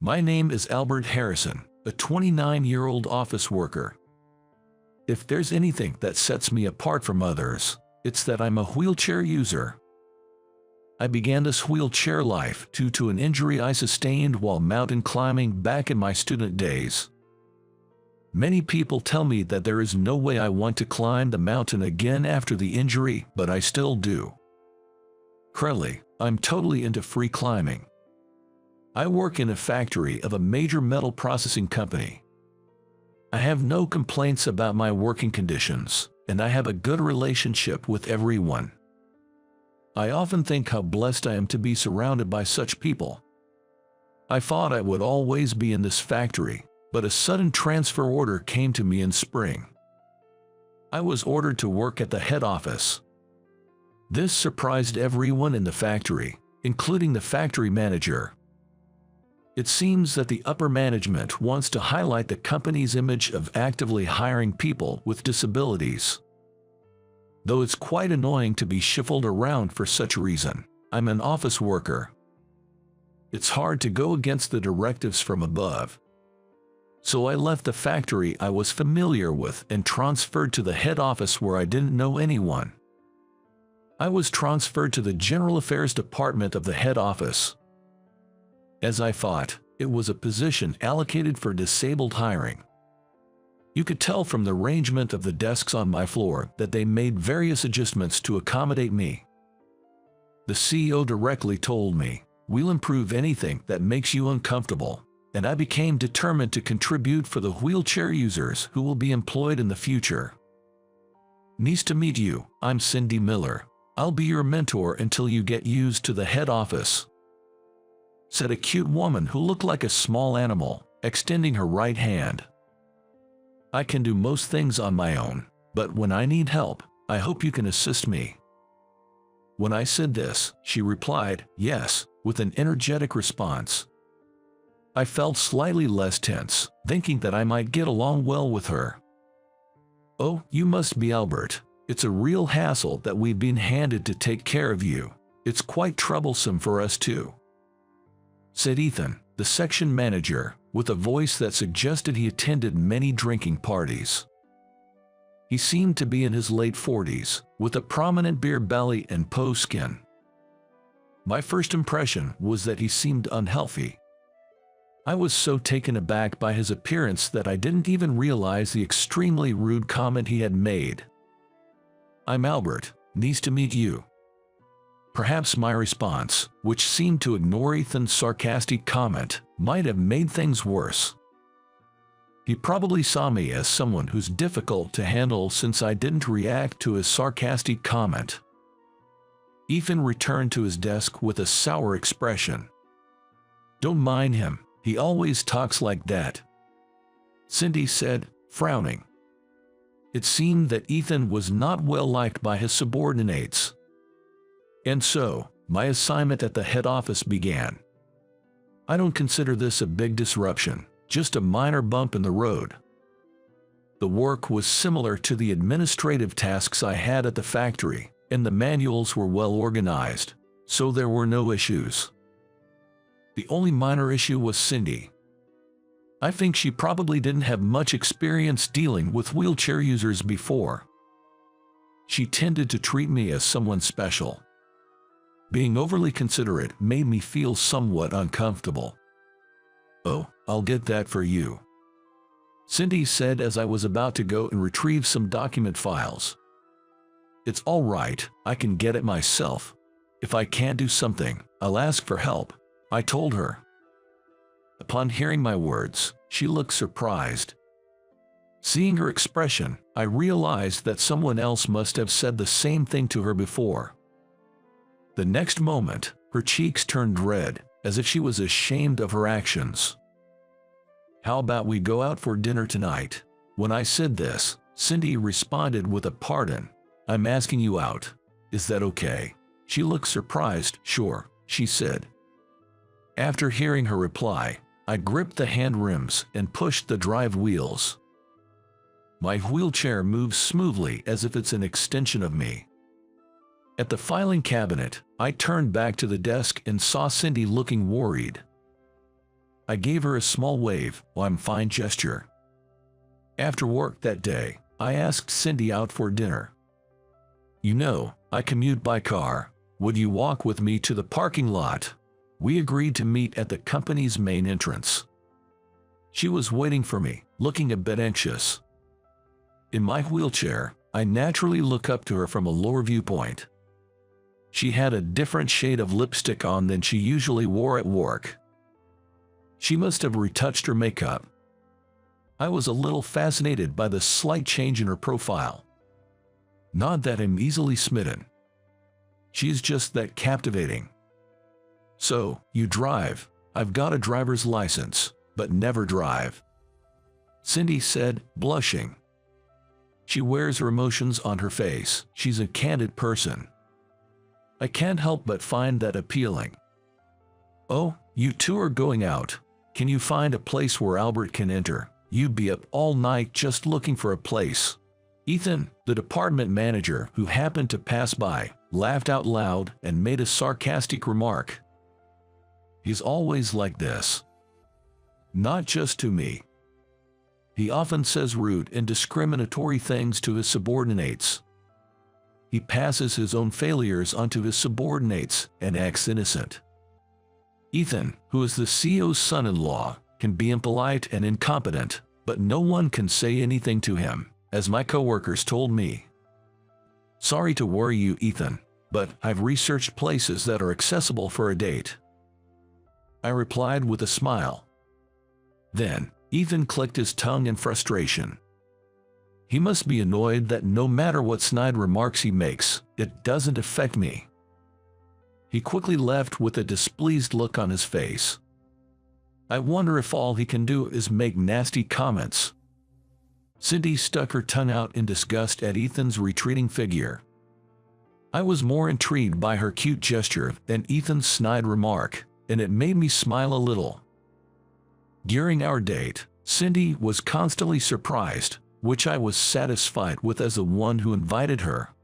My name is Albert Harrison, a 29-year-old office worker. If there's anything that sets me apart from others, it's that I'm a wheelchair user. I began this wheelchair life due to an injury I sustained while mountain climbing back in my student days. Many people tell me that there is no way I want to climb the mountain again after the injury, but I still do. Currently, I'm totally into free climbing. I work in a factory of a major metal processing company. I have no complaints about my working conditions, and I have a good relationship with everyone. I often think how blessed I am to be surrounded by such people. I thought I would always be in this factory, but a sudden transfer order came to me in spring. I was ordered to work at the head office. This surprised everyone in the factory, including the factory manager. It seems that the upper management wants to highlight the company's image of actively hiring people with disabilities. Though it's quite annoying to be shuffled around for such a reason, I'm an office worker. It's hard to go against the directives from above. So I left the factory I was familiar with and transferred to the head office where I didn't know anyone. I was transferred to the General Affairs Department of the head office. As I thought, it was a position allocated for disabled hiring. You could tell from the arrangement of the desks on my floor that they made various adjustments to accommodate me. The CEO directly told me, "We'll improve anything that makes you uncomfortable," and I became determined to contribute for the wheelchair users who will be employed in the future. "Nice to meet you, I'm Cindy Miller. I'll be your mentor until you get used to the head office," said a cute woman who looked like a small animal, extending her right hand. "I can do most things on my own, but when I need help, I hope you can assist me." When I said this, she replied, "Yes," with an energetic response. I felt slightly less tense, thinking that I might get along well with her. "Oh, you must be Albert. It's a real hassle that we've been handed to take care of you. It's quite troublesome for us too," said Ethan, the section manager, with a voice that suggested he attended many drinking parties. He seemed to be in his late 40s, with a prominent beer belly and peau skin. My first impression was that he seemed unhealthy. I was so taken aback by his appearance that I didn't even realize the extremely rude comment he had made. "I'm Albert, nice to meet you." Perhaps my response, which seemed to ignore Ethan's sarcastic comment, might have made things worse. He probably saw me as someone who's difficult to handle since I didn't react to his sarcastic comment. Ethan returned to his desk with a sour expression. "Don't mind him, he always talks like that," Cindy said, frowning. It seemed that Ethan was not well liked by his subordinates. And so, my assignment at the head office began. I don't consider this a big disruption, just a minor bump in the road. The work was similar to the administrative tasks I had at the factory, and the manuals were well organized, so there were no issues. The only minor issue was Cindy. I think she probably didn't have much experience dealing with wheelchair users before. She tended to treat me as someone special. Being overly considerate made me feel somewhat uncomfortable. "Oh, I'll get that for you," Cindy said as I was about to go and retrieve some document files. "It's all right, I can get it myself. If I can't do something, I'll ask for help," I told her. Upon hearing my words, she looked surprised. Seeing her expression, I realized that someone else must have said the same thing to her before. The next moment, her cheeks turned red, as if she was ashamed of her actions. "How about we go out for dinner tonight?" When I said this, Cindy responded with a "Pardon, I'm asking you out. Is that okay?" She looked surprised. "Sure," she said. After hearing her reply, I gripped the hand rims and pushed the drive wheels. My wheelchair moves smoothly as if it's an extension of me. At the filing cabinet, I turned back to the desk and saw Cindy looking worried. I gave her a small wave, "I'm fine" gesture. After work that day, I asked Cindy out for dinner. "You know, I commute by car. Would you walk with me to the parking lot?" We agreed to meet at the company's main entrance. She was waiting for me, looking a bit anxious. In my wheelchair, I naturally look up to her from a lower viewpoint. She had a different shade of lipstick on than she usually wore at work. She must have retouched her makeup. I was a little fascinated by the slight change in her profile. Not that I'm easily smitten. She's just that captivating. "So, you drive?" "I've got a driver's license, but never drive," Cindy said, blushing. She wears her emotions on her face. She's a candid person. I can't help but find that appealing. "Oh, you two are going out. Can you find a place where Albert can enter? You'd be up all night just looking for a place." Ethan, the department manager who happened to pass by, laughed out loud and made a sarcastic remark. "He's always like this. Not just to me. He often says rude and discriminatory things to his subordinates. He passes his own failures onto his subordinates and acts innocent." Ethan, who is the CEO's son-in-law, can be impolite and incompetent, but no one can say anything to him, as my coworkers told me. "Sorry to worry you, Ethan, but I've researched places that are accessible for a date," I replied with a smile. Then, Ethan clicked his tongue in frustration. He must be annoyed that no matter what snide remarks he makes, it doesn't affect me. He quickly left with a displeased look on his face. I wonder if all he can do is make nasty comments. Cindy stuck her tongue out in disgust at Ethan's retreating figure. I was more intrigued by her cute gesture than Ethan's snide remark, and it made me smile a little. During our date, Cindy was constantly surprised, which I was satisfied with as the one who invited her.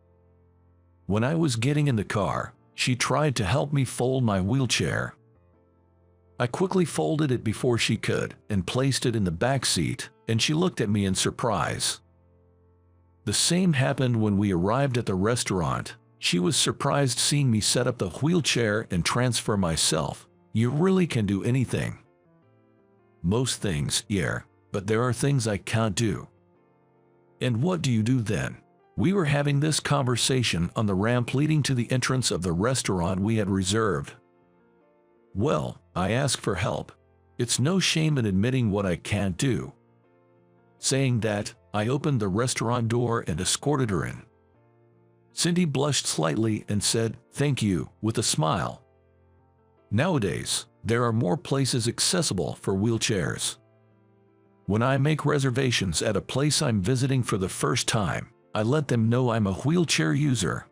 When I was getting in the car, she tried to help me fold my wheelchair. I quickly folded it before she could and placed it in the back seat, and she looked at me in surprise. The same happened when we arrived at the restaurant. She was surprised seeing me set up the wheelchair and transfer myself. "You really can do anything." "Most things, yeah, but there are things I can't do." "And what do you do then?" We were having this conversation on the ramp leading to the entrance of the restaurant we had reserved. "Well, I ask for help. It's no shame in admitting what I can't do." Saying that, I opened the restaurant door and escorted her in. Cindy blushed slightly and said, "Thank you," with a smile. Nowadays, there are more places accessible for wheelchairs. When I make reservations at a place I'm visiting for the first time, I let them know I'm a wheelchair user.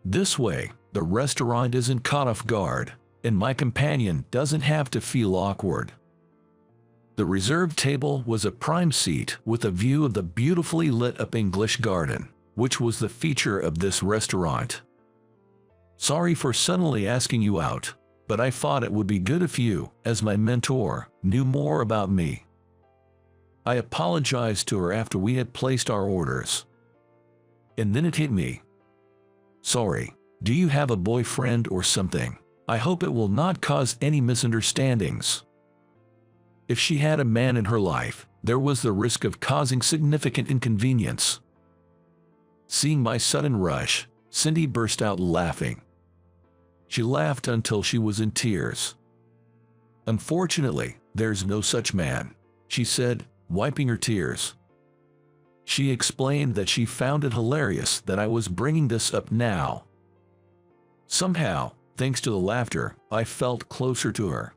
This way, the restaurant isn't caught off guard, and my companion doesn't have to feel awkward. The reserved table was a prime seat with a view of the beautifully lit-up English garden, which was the feature of this restaurant. "Sorry for suddenly asking you out, but I thought it would be good if you, as my mentor, knew more about me." I apologized to her after we had placed our orders. And then it hit me. "Sorry, do you have a boyfriend or something? I hope it will not cause any misunderstandings." If she had a man in her life, there was the risk of causing significant inconvenience. Seeing my sudden rush, Cindy burst out laughing. She laughed until she was in tears. "Unfortunately, there's no such man," she said, wiping her tears. She explained that she found it hilarious that I was bringing this up now. Somehow, thanks to the laughter, I felt closer to her.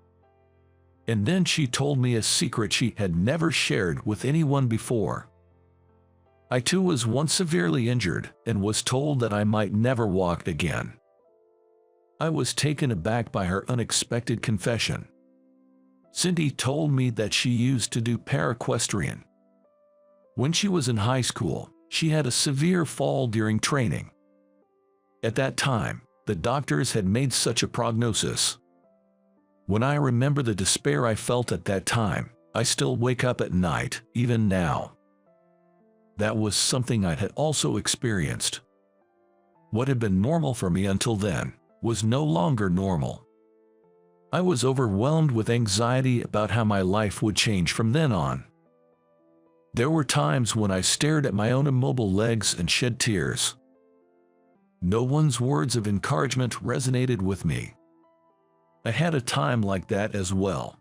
And then she told me a secret she had never shared with anyone before. I too was once severely injured and was told that I might never walk again. I was taken aback by her unexpected confession. Cindy told me that she used to do paraequestrian. When she was in high school, she had a severe fall during training. At that time, the doctors had made such a prognosis. When I remember the despair I felt at that time, I still wake up at night, even now. That was something I had also experienced. What had been normal for me until then was no longer normal. I was overwhelmed with anxiety about how my life would change from then on. There were times when I stared at my own immobile legs and shed tears. No one's words of encouragement resonated with me. I had a time like that as well.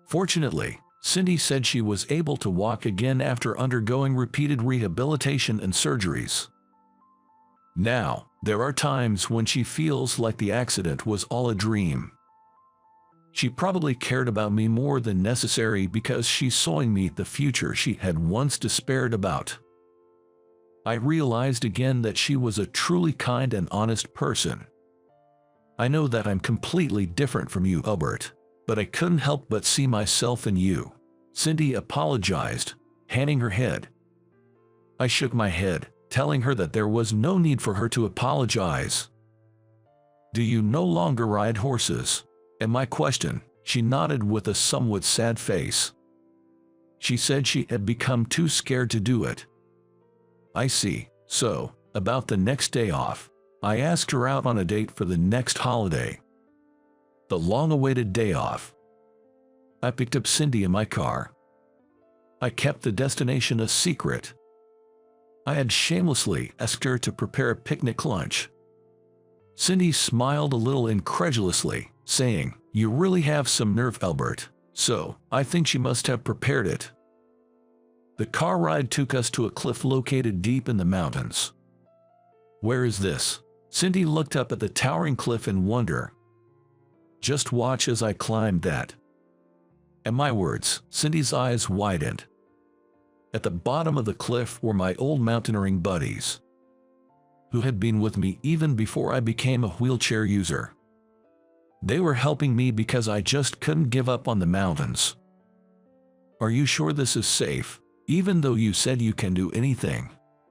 Fortunately, Cindy said she was able to walk again after undergoing repeated rehabilitation and surgeries. Now, there are times when she feels like the accident was all a dream. She probably cared about me more than necessary because she saw in me the future she had once despaired about. I realized again that she was a truly kind and honest person. I know that I'm completely different from you, Albert, but I couldn't help but see myself in you. Cindy apologized, hanging her head. I shook my head, telling her that there was no need for her to apologize. Do you no longer ride horses? At my question, she nodded with a somewhat sad face. She said she had become too scared to do it. I see. So, about the next day off, I asked her out on a date for the next holiday. The long-awaited day off. I picked up Cindy in my car. I kept the destination a secret. I had shamelessly asked her to prepare a picnic lunch. Cindy smiled a little incredulously, saying, "You really have some nerve, Albert, so I think she must have prepared it." The car ride took us to a cliff located deep in the mountains. "Where is this?" Cindy looked up at the towering cliff in wonder. "Just watch as I climb that." At my words, Cindy's eyes widened. At the bottom of the cliff were my old mountaineering buddies, who had been with me even before I became a wheelchair user. They were helping me because I just couldn't give up on the mountains. "Are you sure this is safe, even though you said you can do anything?"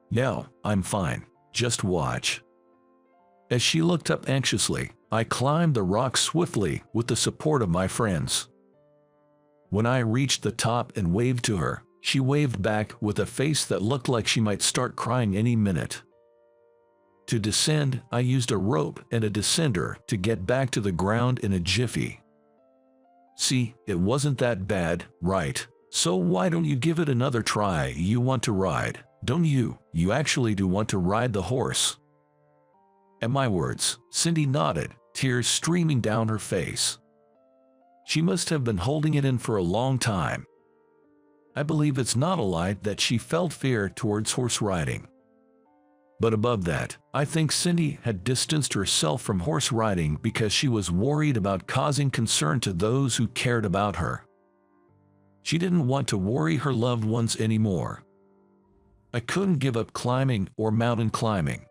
"No, I'm fine. Just watch." As she looked up anxiously, I climbed the rock swiftly with the support of my friends. When I reached the top and waved to her, she waved back with a face that looked like she might start crying any minute. To descend, I used a rope and a descender to get back to the ground in a jiffy. "See, it wasn't that bad, right? So why don't you give it another try? You want to ride, don't you? You actually do want to ride the horse." At my words, Cindy nodded, tears streaming down her face. She must have been holding it in for a long time. I believe it's not a lie that she felt fear towards horse riding. But above that, I think Cindy had distanced herself from horse riding because she was worried about causing concern to those who cared about her. She didn't want to worry her loved ones anymore. I couldn't give up climbing or mountain climbing.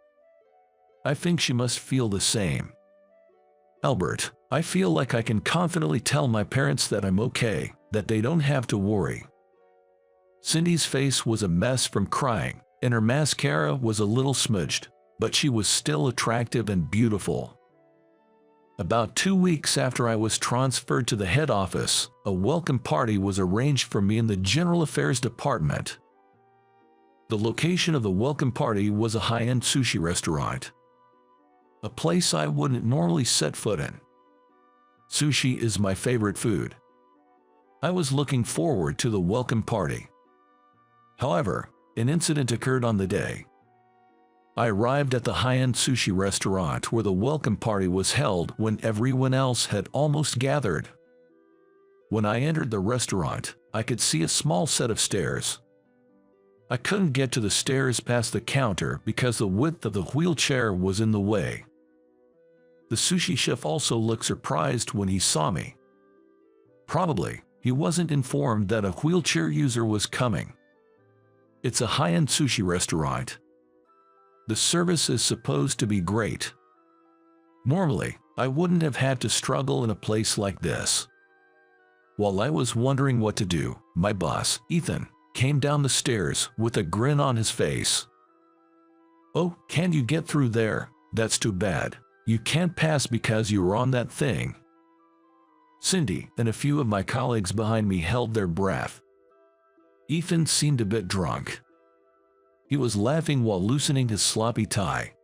I think she must feel the same. "Albert, I feel like I can confidently tell my parents that I'm okay, that they don't have to worry." Cindy's face was a mess from crying, and her mascara was a little smudged, but she was still attractive and beautiful. About 2 weeks after I was transferred to the head office, a welcome party was arranged for me in the General Affairs Department. The location of the welcome party was a high-end sushi restaurant, a place I wouldn't normally set foot in. Sushi is my favorite food. I was looking forward to the welcome party. However, an incident occurred on the day. I arrived at the high-end sushi restaurant where the welcome party was held when everyone else had almost gathered. When I entered the restaurant, I could see a small set of stairs. I couldn't get to the stairs past the counter because the width of the wheelchair was in the way. The sushi chef also looked surprised when he saw me. Probably, he wasn't informed that a wheelchair user was coming. It's a high-end sushi restaurant. The service is supposed to be great. Normally, I wouldn't have had to struggle in a place like this. While I was wondering what to do, my boss, Ethan, came down the stairs with a grin on his face. "Oh, can you get through there? That's too bad. You can't pass because you were on that thing." Cindy and a few of my colleagues behind me held their breath. Ethan seemed a bit drunk. He was laughing while loosening his sloppy tie.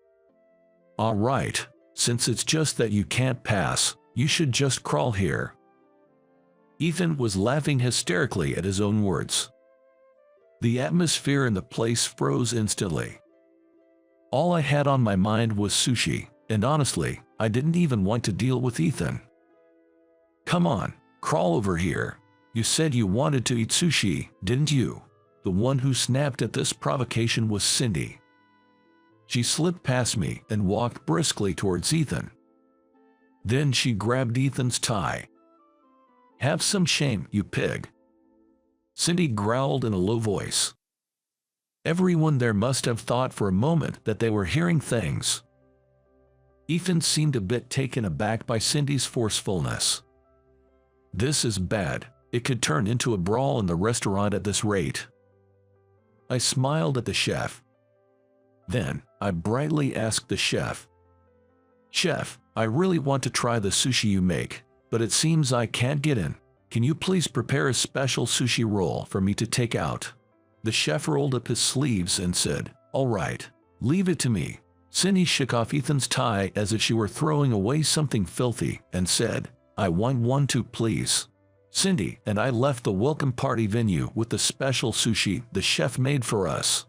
"All right, since it's just that you can't pass, you should just crawl here." Ethan was laughing hysterically at his own words. The atmosphere in the place froze instantly. All I had on my mind was sushi, and honestly, I didn't even want to deal with Ethan. "Come on, crawl over here. You said you wanted to eat sushi, didn't you?" The one who snapped at this provocation was Cindy. She slipped past me and walked briskly towards Ethan. Then she grabbed Ethan's tie. "Have some shame, you pig," Cindy growled in a low voice. Everyone there must have thought for a moment that they were hearing things. Ethan seemed a bit taken aback by Cindy's forcefulness. "This is bad. It could turn into a brawl in the restaurant at this rate." I smiled at the chef. Then, I brightly asked the chef, "Chef, I really want to try the sushi you make, but it seems I can't get in. Can you please prepare a special sushi roll for me to take out?" The chef rolled up his sleeves and said, "All right, leave it to me." Cindy shook off Ethan's tie as if she were throwing away something filthy and said, "I want one too, please." Cindy and I left the welcome party venue with the special sushi the chef made for us.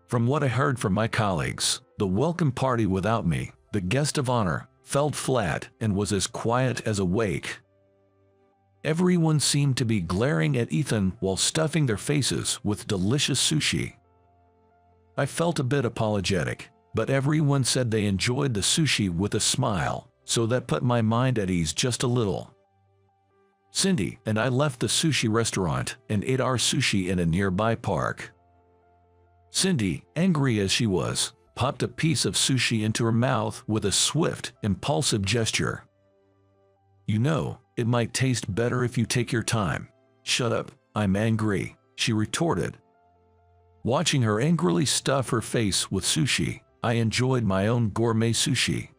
From what I heard from my colleagues, the welcome party without me, the guest of honor, felt flat and was as quiet as a wake. Everyone seemed to be glaring at Ethan while stuffing their faces with delicious sushi. I felt a bit apologetic, but everyone said they enjoyed the sushi with a smile, so that put my mind at ease just a little. Cindy and I left the sushi restaurant and ate our sushi in a nearby park. Cindy, angry as she was, popped a piece of sushi into her mouth with a swift, impulsive gesture. "You know, it might taste better if you take your time." "Shut up, I'm angry," she retorted. Watching her angrily stuff her face with sushi, I enjoyed my own gourmet sushi.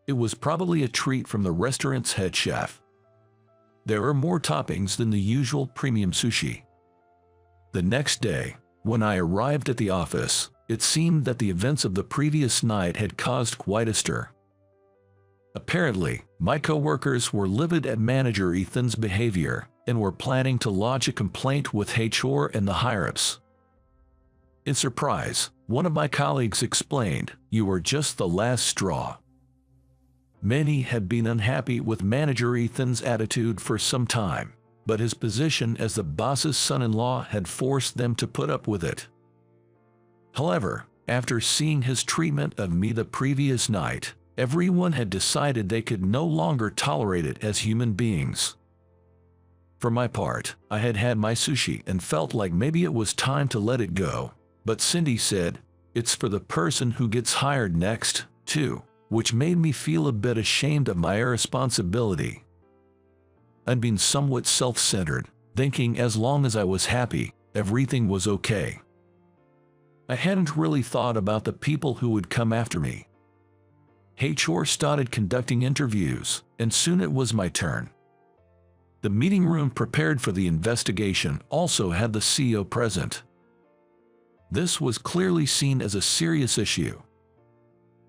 It was probably a treat from the restaurant's head chef. There were more toppings than the usual premium sushi. The next day, when I arrived at the office, it seemed that the events of the previous night had caused quite a stir. Apparently, my coworkers were livid at manager Ethan's behavior and were planning to lodge a complaint with HR and the higher-ups. In surprise, one of my colleagues explained, "You were just the last straw." Many had been unhappy with manager Ethan's attitude for some time, but his position as the boss's son-in-law had forced them to put up with it. However, after seeing his treatment of me the previous night, everyone had decided they could no longer tolerate it as human beings. For my part, I had had my sushi and felt like maybe it was time to let it go, but Cindy said, "It's for the person who gets hired next, too," which made me feel a bit ashamed of my irresponsibility. I'd been somewhat self-centered, thinking as long as I was happy, everything was okay. I hadn't really thought about the people who would come after me. HR started conducting interviews, and soon it was my turn. The meeting room prepared for the investigation also had the CEO present. This was clearly seen as a serious issue.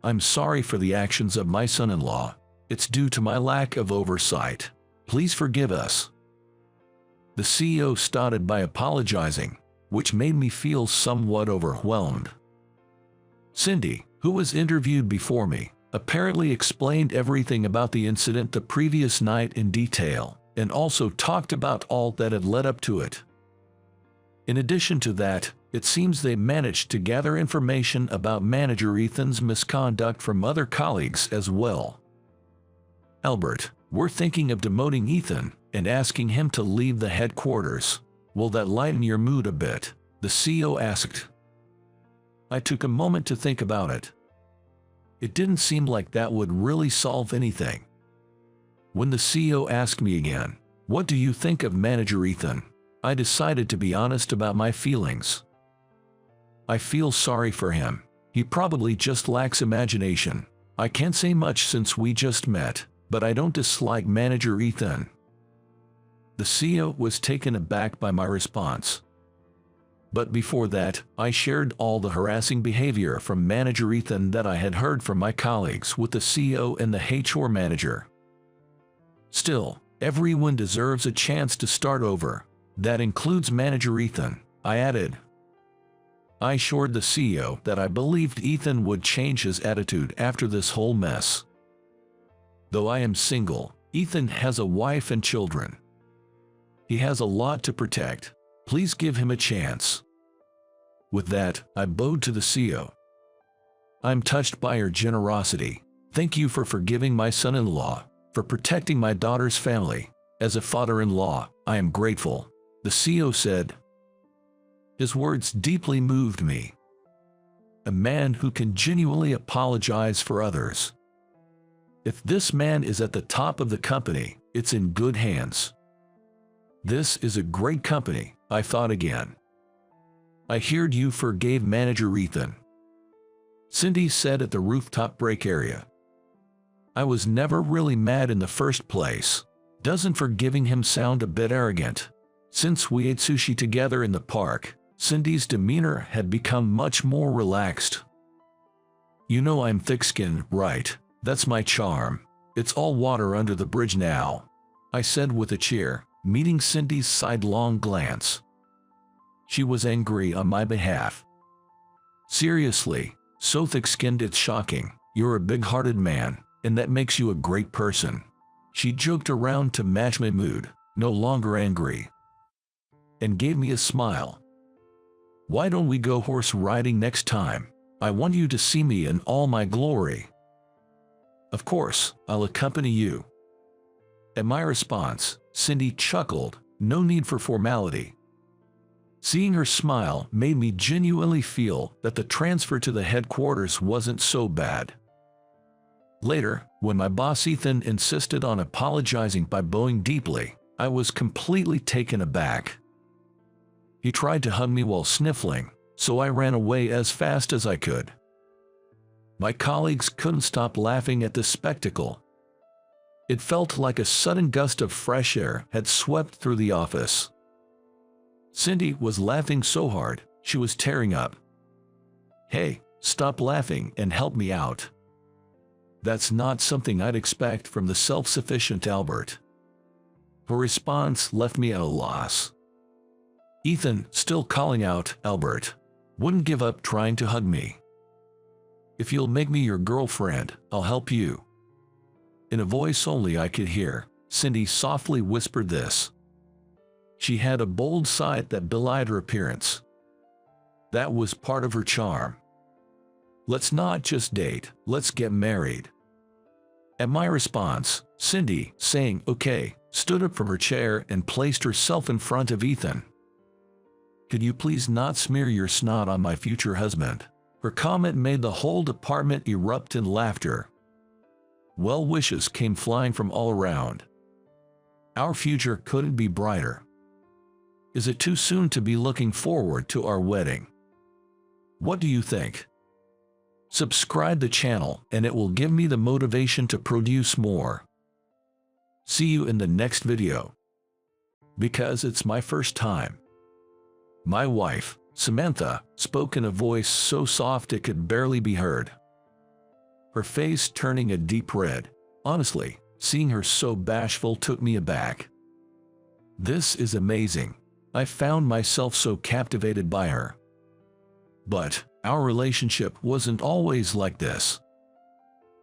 "I'm sorry for the actions of my son-in-law. It's due to my lack of oversight. Please forgive us." The CEO started by apologizing, which made me feel somewhat overwhelmed. Cindy, who was interviewed before me, apparently explained everything about the incident the previous night in detail, and also talked about all that had led up to it. In addition to that, it seems they managed to gather information about manager Ethan's misconduct from other colleagues as well. "Albert, we're thinking of demoting Ethan and asking him to leave the headquarters. Will that lighten your mood a bit?" the CEO asked. I took a moment to think about it. It didn't seem like that would really solve anything. When the CEO asked me again, "What do you think of manager Ethan?" I decided to be honest about my feelings. "I feel sorry for him. He probably just lacks imagination. I can't say much since we just met, but I don't dislike Manager Ethan. The CEO was taken aback by my response. But before that, I shared all the harassing behavior from Manager Ethan that I had heard from my colleagues with the CEO and the HR manager. Still, everyone deserves a chance to start over. That includes Manager Ethan, I added. I assured the CEO that I believed Ethan would change his attitude after this whole mess. Though I am single, Ethan has a wife and children. He has a lot to protect. Please give him a chance. With that, I bowed to the CEO. I'm touched by your generosity. Thank you for forgiving my son-in-law, for protecting my daughter's family. As a father-in-law, I am grateful, the CEO said. His words deeply moved me. A man who can genuinely apologize for others. If this man is at the top of the company, it's in good hands. This is a great company, I thought again. I heard you forgave Manager Ethan, Cindy said at the rooftop break area. I was never really mad in the first place. Doesn't forgiving him sound a bit arrogant? Since we ate sushi together in the park, Cindy's demeanor had become much more relaxed. You know I'm thick-skinned, right? That's my charm. It's all water under the bridge now, I said with a cheer, meeting Cindy's sidelong glance. She was angry on my behalf. Seriously, so thick-skinned it's shocking. You're a big-hearted man, and that makes you a great person. She joked around to match my mood, no longer angry, and gave me a smile. Why don't we go horse riding next time? I want you to see me in all my glory. Of course, I'll accompany you. At my response, Cindy chuckled, no need for formality. Seeing her smile made me genuinely feel that the transfer to the headquarters wasn't so bad. Later, when my boss Ethan insisted on apologizing by bowing deeply, I was completely taken aback. He tried to hug me while sniffling, so I ran away as fast as I could. My colleagues couldn't stop laughing at this spectacle. It felt like a sudden gust of fresh air had swept through the office. Cindy was laughing so hard, she was tearing up. Hey, stop laughing and help me out. That's not something I'd expect from the self-sufficient Albert. Her response left me at a loss. Ethan, still calling out Albert, wouldn't give up trying to hug me. If you'll make me your girlfriend, I'll help you. In a voice only I could hear, Cindy softly whispered this. She had a bold side that belied her appearance. That was part of her charm. Let's not just date, let's get married. At my response, Cindy, saying okay, stood up from her chair and placed herself in front of Ethan. Could you please not smear your snot on my future husband? Her comment made the whole department erupt in laughter. Well wishes came flying from all around. Our future couldn't be brighter. Is it too soon to be looking forward to our wedding? What do you think? Subscribe the channel and it will give me the motivation to produce more. See you in the next video. Because it's my first time. My wife, Samantha, spoke in a voice so soft it could barely be heard. Her face turning a deep red. Honestly, seeing her so bashful took me aback. This is amazing. I found myself so captivated by her. But our relationship wasn't always like this.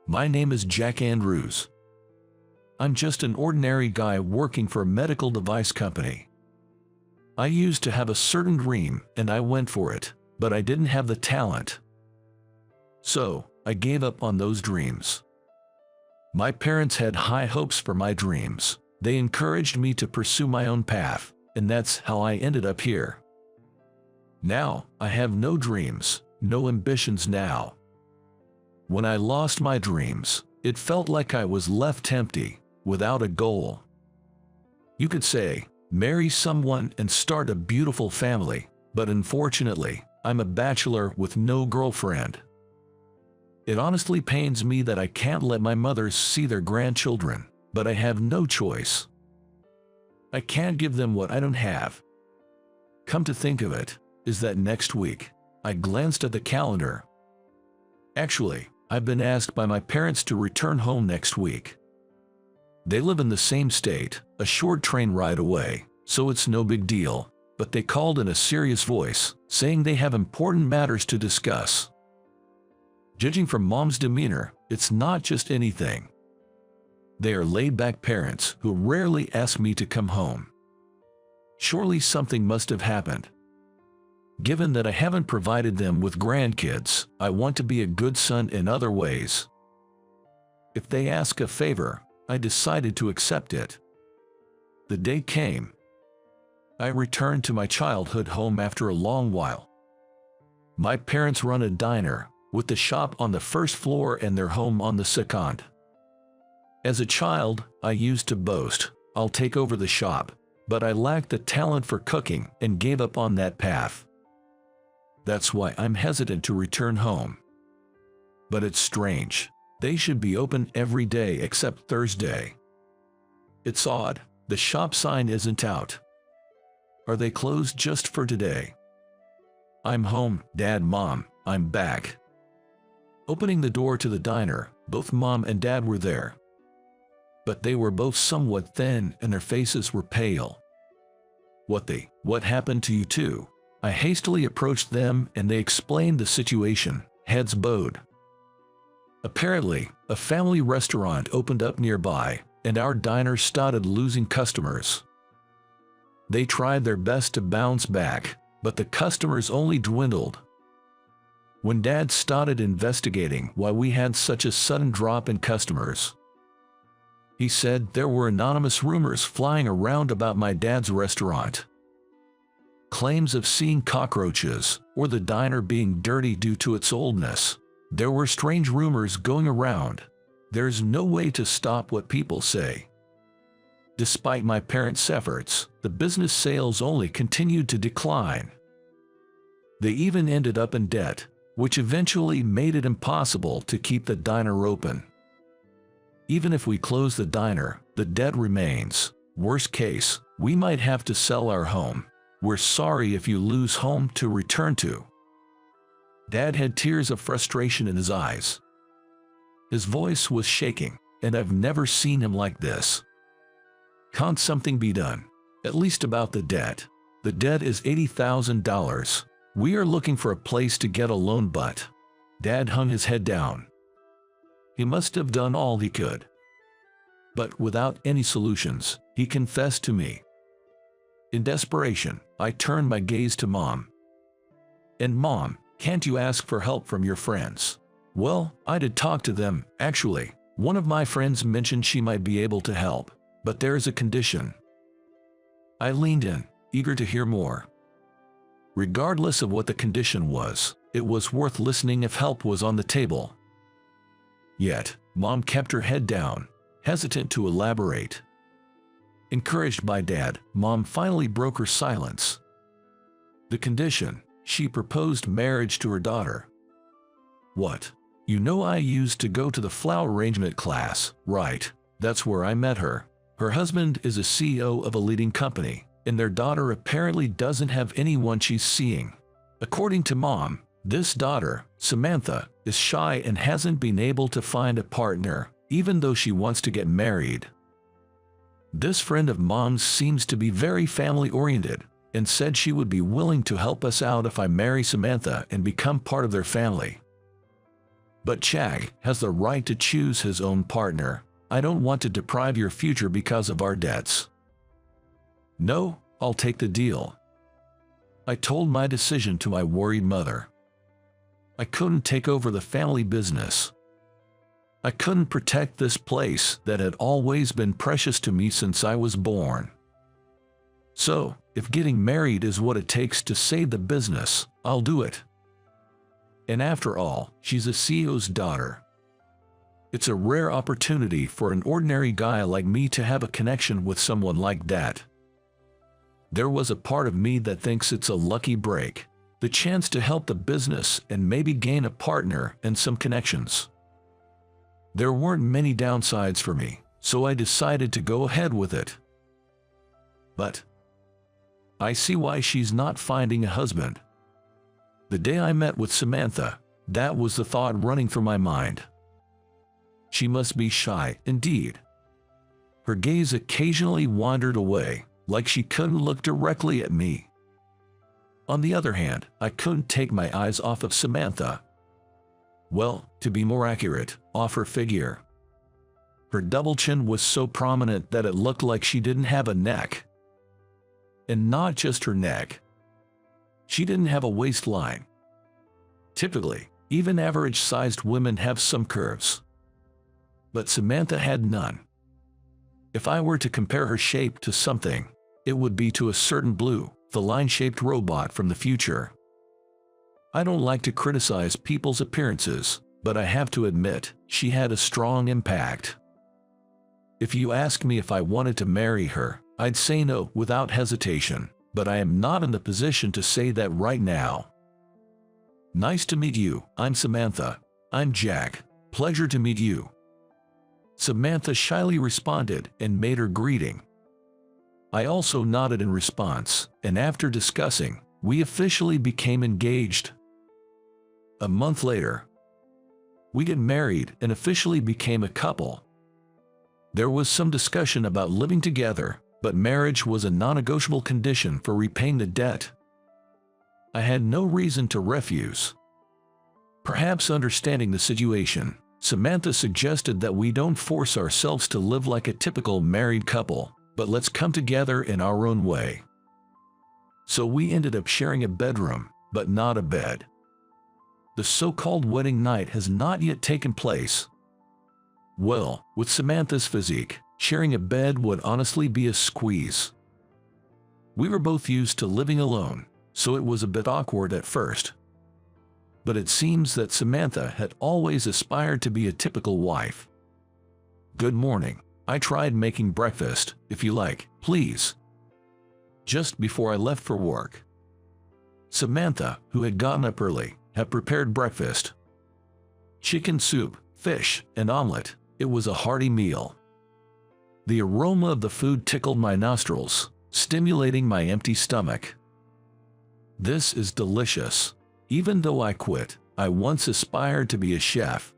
My name is Jack Andrews. I'm just an ordinary guy working for a medical device company. I used to have a certain dream and I went for it, but I didn't have the talent. So, I gave up on those dreams. My parents had high hopes for my dreams. They encouraged me to pursue my own path, and that's how I ended up here. Now, I have no dreams, no ambitions now. When I lost my dreams, it felt like I was left empty, without a goal. You could say, marry someone and start a beautiful family, but unfortunately, I'm a bachelor with no girlfriend. It honestly pains me that I can't let my mothers see their grandchildren, but I have no choice. I can't give them what I don't have. Come to think of it, is that next week? I glanced at the calendar. Actually, I've been asked by my parents to return home next week. They live in the same state, a short train ride away, so it's no big deal, but they called in a serious voice, saying they have important matters to discuss. Judging from Mom's demeanor, it's not just anything. They are laid-back parents who rarely ask me to come home. Surely something must have happened. Given that I haven't provided them with grandkids, I want to be a good son in other ways. If they ask a favor, I decided to accept it. The day came. I returned to my childhood home after a long while. My parents run a diner, with the shop on the first floor and their home on the second. As a child, I used to boast, "I'll take over the shop," but I lacked the talent for cooking and gave up on that path. That's why I'm hesitant to return home. But it's strange. They should be open every day except Thursday. It's odd, the shop sign isn't out. Are they closed just for today? I'm home, Dad, Mom, I'm back. Opening the door to the diner, both Mom and Dad were there. But they were both somewhat thin and their faces were pale. What happened to you two? I hastily approached them and they explained the situation, heads bowed. Apparently, a family restaurant opened up nearby, and our diner started losing customers. They tried their best to bounce back, but the customers only dwindled. When Dad started investigating why we had such a sudden drop in customers, he said there were anonymous rumors flying around about my dad's restaurant. Claims of seeing cockroaches, or the diner being dirty due to its oldness. There were strange rumors going around. There's no way to stop what people say. Despite my parents' efforts, the business sales only continued to decline. They even ended up in debt, which eventually made it impossible to keep the diner open. Even if we close the diner, the debt remains. Worst case, we might have to sell our home. We're sorry if you lose home to return to. Dad had tears of frustration in his eyes. His voice was shaking, and I've never seen him like this. Can't something be done? At least about the debt. The debt is $80,000. We are looking for a place to get a loan, but... Dad hung his head down. He must have done all he could. But without any solutions, he confessed to me. In desperation, I turned my gaze to Mom. And Mom, can't you ask for help from your friends? Well, I did talk to them, actually. One of my friends mentioned she might be able to help, but there is a condition. I leaned in, eager to hear more. Regardless of what the condition was, it was worth listening if help was on the table. Yet, Mom kept her head down, hesitant to elaborate. Encouraged by Dad, Mom finally broke her silence. The condition: she proposed marriage to her daughter. What? You know I used to go to the flower arrangement class, right? That's where I met her. Her husband is a CEO of a leading company, and their daughter apparently doesn't have anyone she's seeing. According to Mom, this daughter, Samantha, is shy and hasn't been able to find a partner, even though she wants to get married. This friend of Mom's seems to be very family-oriented, and said she would be willing to help us out if I marry Samantha and become part of their family. But Chag has the right to choose his own partner. I don't want to deprive your future because of our debts. No, I'll take the deal. I told my decision to my worried mother. I couldn't take over the family business. I couldn't protect this place that had always been precious to me since I was born. So, if getting married is what it takes to save the business, I'll do it. And after all, she's a CEO's daughter. It's a rare opportunity for an ordinary guy like me to have a connection with someone like that. There was a part of me that thinks it's a lucky break, the chance to help the business and maybe gain a partner and some connections. There weren't many downsides for me, so I decided to go ahead with it. But I see why she's not finding a husband. The day I met with Samantha, that was the thought running through my mind. She must be shy, indeed. Her gaze occasionally wandered away, like she couldn't look directly at me. On the other hand, I couldn't take my eyes off of Samantha. Well, to be more accurate, off her figure. Her double chin was so prominent that it looked like she didn't have a neck. And not just her neck. She didn't have a waistline. Typically, even average-sized women have some curves. But Samantha had none. If I were to compare her shape to something, it would be to a certain blue, feline-shaped robot from the future. I don't like to criticize people's appearances, but I have to admit, she had a strong impact. If you ask me if I wanted to marry her, I'd say no without hesitation, but I am not in the position to say that right now. Nice to meet you, I'm Samantha. I'm Jack. Pleasure to meet you. Samantha shyly responded and made her greeting. I also nodded in response, and after discussing, we officially became engaged. A month later, we got married and officially became a couple. There was some discussion about living together, but marriage was a non-negotiable condition for repaying the debt. I had no reason to refuse. Perhaps understanding the situation, Samantha suggested that we don't force ourselves to live like a typical married couple, but let's come together in our own way. So we ended up sharing a bedroom, but not a bed. The so-called wedding night has not yet taken place. Well, with Samantha's physique, sharing a bed would honestly be a squeeze. We were both used to living alone, so it was a bit awkward at first. But it seems that Samantha had always aspired to be a typical wife. Good morning. I tried making breakfast, if you like, please. Just before I left for work. Samantha, who had gotten up early, had prepared breakfast. Chicken soup, fish, and omelet. It was a hearty meal. The aroma of the food tickled my nostrils, stimulating my empty stomach. This is delicious. Even though I quit, I once aspired to be a chef.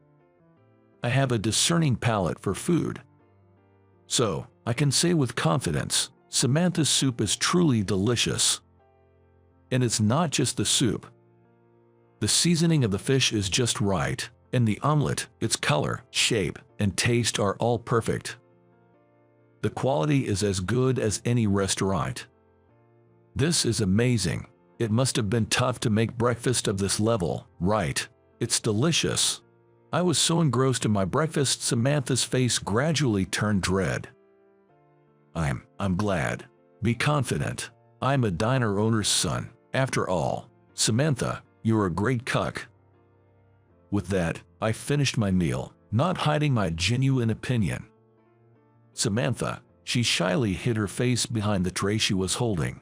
I have a discerning palate for food. So, I can say with confidence, Samantha's soup is truly delicious. And it's not just the soup. The seasoning of the fish is just right, and the omelet, its color, shape, and taste are all perfect. The quality is as good as any restaurant. This is amazing. It must have been tough to make breakfast of this level, right? It's delicious. I was so engrossed in my breakfast, Samantha's face gradually turned red. I'm glad. Be confident. I'm a diner owner's son. After all, Samantha, you're a great cook. With that, I finished my meal, not hiding my genuine opinion. Samantha, she shyly hid her face behind the tray she was holding.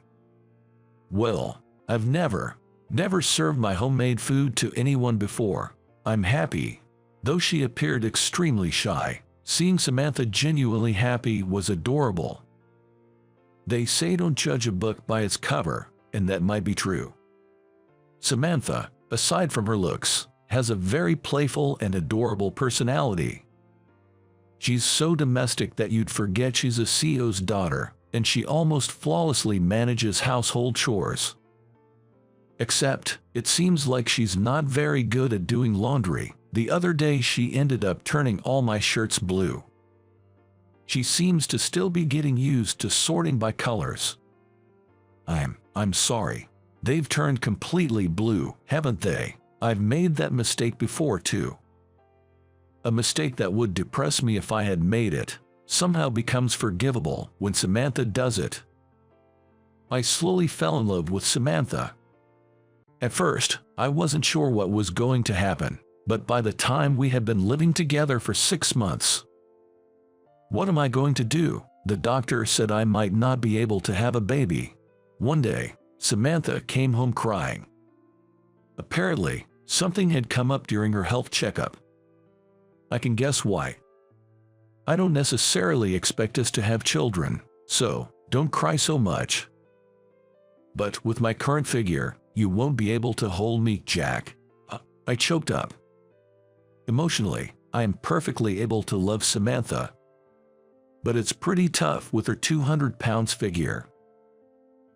Well, I've never served my homemade food to anyone before. I'm happy. Though she appeared extremely shy, seeing Samantha genuinely happy was adorable. They say don't judge a book by its cover, and that might be true. Samantha, aside from her looks, has a very playful and adorable personality. She's so domestic that you'd forget she's a CEO's daughter, and she almost flawlessly manages household chores. Except, it seems like she's not very good at doing laundry. The other day she ended up turning all my shirts blue. She seems to still be getting used to sorting by colors. I'm sorry. They've turned completely blue, haven't they? I've made that mistake before too. A mistake that would depress me if I had made it, somehow becomes forgivable when Samantha does it. I slowly fell in love with Samantha. At first, I wasn't sure what was going to happen, but by the time we had been living together for 6 months. What am I going to do? The doctor said I might not be able to have a baby. One day, Samantha came home crying. Apparently, something had come up during her health checkup. I can guess why. I don't necessarily expect us to have children, so don't cry so much. But with my current figure, you won't be able to hold me, Jack. I choked up. Emotionally, I am perfectly able to love Samantha. But it's pretty tough with her 200 pounds figure.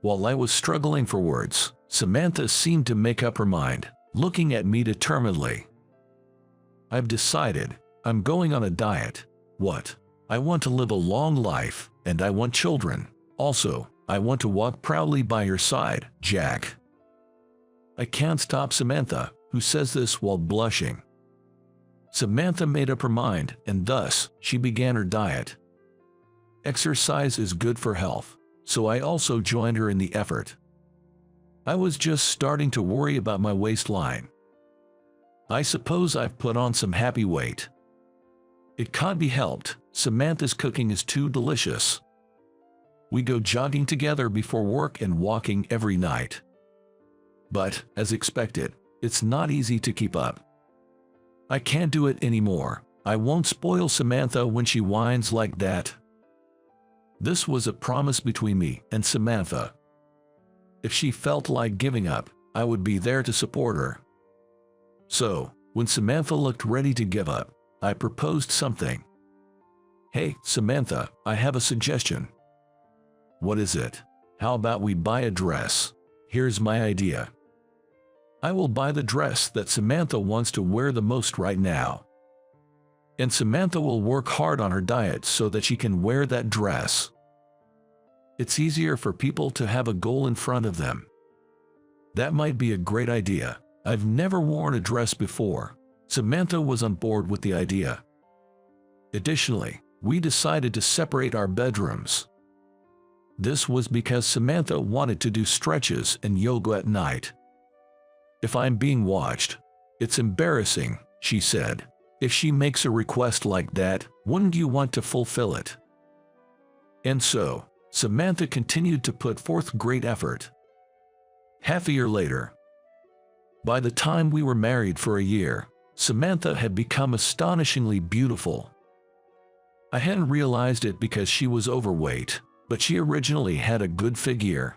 While I was struggling for words, Samantha seemed to make up her mind, looking at me determinedly. I've decided, I'm going on a diet. What? I want to live a long life, and I want children. Also, I want to walk proudly by your side, Jack. I can't stop Samantha, who says this while blushing. Samantha made up her mind, and thus, she began her diet. Exercise is good for health, so I also joined her in the effort. I was just starting to worry about my waistline. I suppose I've put on some happy weight. It can't be helped, Samantha's cooking is too delicious. We go jogging together before work and walking every night. But, as expected, it's not easy to keep up. I can't do it anymore. I won't spoil Samantha when she whines like that. This was a promise between me and Samantha. If she felt like giving up, I would be there to support her. So, when Samantha looked ready to give up, I proposed something. Hey, Samantha, I have a suggestion. What is it? How about we buy a dress? Here's my idea. I will buy the dress that Samantha wants to wear the most right now. And Samantha will work hard on her diet so that she can wear that dress. It's easier for people to have a goal in front of them. That might be a great idea. I've never worn a dress before. Samantha was on board with the idea. Additionally, we decided to separate our bedrooms. This was because Samantha wanted to do stretches and yoga at night. If I'm being watched, it's embarrassing, she said. If she makes a request like that, wouldn't you want to fulfill it? And so, Samantha continued to put forth great effort. Half a year later, by the time we were married for a year, Samantha had become astonishingly beautiful. I hadn't realized it because she was overweight, but she originally had a good figure.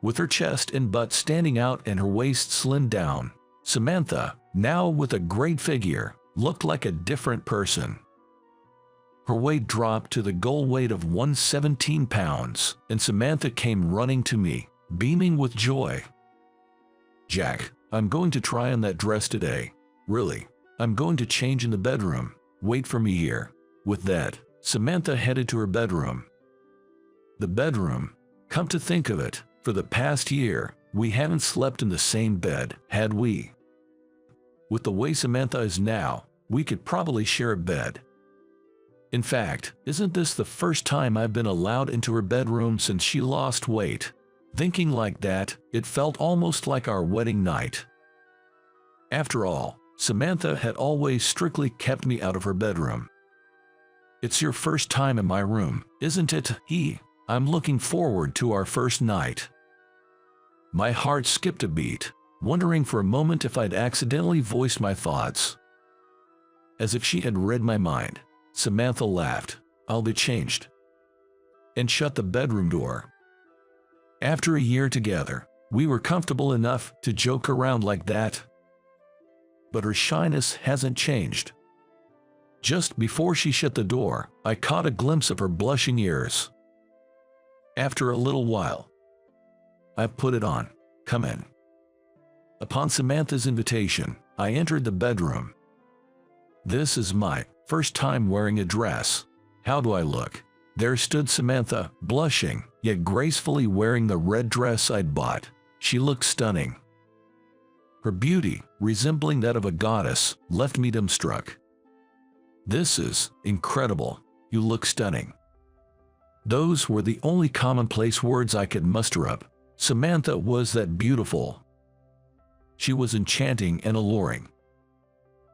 With her chest and butt standing out and her waist slimmed down, Samantha, now with a great figure, looked like a different person. Her weight dropped to the goal weight of 117 pounds, and Samantha came running to me, beaming with joy. Jack, I'm going to try on that dress today. Really, I'm going to change in the bedroom. Wait for me here. With that, Samantha headed to her bedroom. The bedroom, come to think of it, for the past year, we haven't slept in the same bed, had we? With the way Samantha is now, we could probably share a bed. In fact, isn't this the first time I've been allowed into her bedroom since she lost weight? Thinking like that, it felt almost like our wedding night. After all, Samantha had always strictly kept me out of her bedroom. It's your first time in my room, isn't it? I'm looking forward to our first night. My heart skipped a beat, wondering for a moment if I'd accidentally voiced my thoughts. As if she had read my mind, Samantha laughed, "I'll be changed," and shut the bedroom door. After a year together, we were comfortable enough to joke around like that. But her shyness hasn't changed. Just before she shut the door, I caught a glimpse of her blushing ears. After a little while, I put it on. Come in. Upon Samantha's invitation, I entered the bedroom. This is my first time wearing a dress. How do I look? There stood Samantha, blushing, yet gracefully wearing the red dress I'd bought. She looked stunning. Her beauty, resembling that of a goddess, left me dumbstruck. This is incredible. You look stunning. Those were the only commonplace words I could muster up. Samantha was that beautiful. She was enchanting and alluring.